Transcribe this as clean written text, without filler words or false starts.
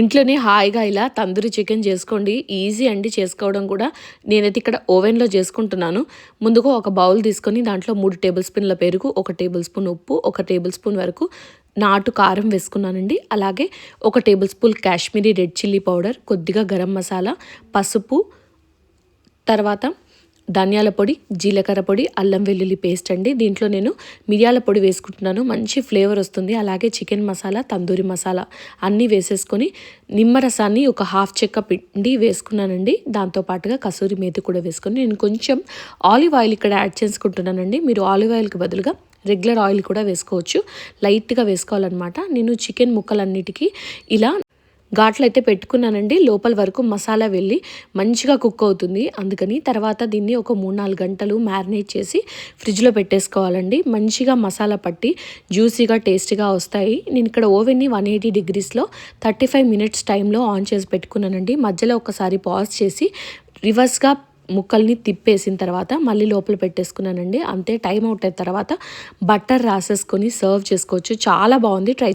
ఇంట్లోనే హాయిగా ఇలా తందూరి చికెన్ చేసుకోండి. ఈజీ అండి చేసుకోవడం కూడా. నేనైతే ఇక్కడ ఓవెన్‌లో చేసుకుంటున్నాను. ముందుగా ఒక బౌల్ తీసుకొని దాంట్లో 3 టేబుల్ స్పూన్ల పెరుగు, 1 టేబుల్ స్పూన్ ఉప్పు, 1 టేబుల్ స్పూన్ వరకు నాటు కారం వేసుకున్నానండి. అలాగే 1 table spoon Kashmiri red chilli powder, కొద్దిగా గరం మసాలా, పసుపు, తర్వాత ధనియాల పొడి, జీలకర్ర పొడి, అల్లం వెల్లుల్లి పేస్ట్ అండి. దీంట్లో నేను మిరియాల పొడి వేసుకుంటున్నాను, మంచి ఫ్లేవర్ వస్తుంది. అలాగే చికెన్ మసాలా, తందూరి మసాలా అన్నీ వేసేసుకొని నిమ్మరసాన్ని ఒక హాఫ్ చెక్క పిండి వేసుకున్నానండి. దాంతోపాటుగా కసూరి మేతి కూడా వేసుకొని నేను కొంచెం ఆలివ్ ఆయిల్ ఇక్కడ యాడ్ చేసుకుంటున్నానండి. మీరు ఆలివ్ ఆయిల్కి బదులుగా రెగ్యులర్ ఆయిల్ కూడా వేసుకోవచ్చు. లైట్గా వేసుకోవాలన్నమాట. నేను చికెన్ ముక్కలన్నిటికీ ఇలా ఘాట్లు అయితే పెట్టుకున్నానండి. లోపల వరకు మసాలా వెళ్ళి మంచిగా కుక్ అవుతుంది. అందుకని తర్వాత దీన్ని ఒక 3-4 గంటలు మ్యారినేట్ చేసి ఫ్రిడ్జ్లో పెట్టేసుకోవాలండి. మంచిగా మసాలా పట్టి జ్యూసీగా టేస్టీగా వస్తాయి. నేను ఇక్కడ ఓవెన్ని 180 డిగ్రీస్లో 35 మినిట్స్ టైంలో ఆన్ చేసి పెట్టుకున్నానండి. మధ్యలో ఒకసారి పాజ్ చేసి రివర్స్గా ముక్కల్ని తిప్పేసిన తర్వాత మళ్ళీ లోపల పెట్టేసుకున్నానండి. అంతే, టైం అవుట్ అయిన తర్వాత బటర్ రాసేసుకొని సర్వ్ చేసుకోవచ్చు. చాలా బాగుంది. ట్రై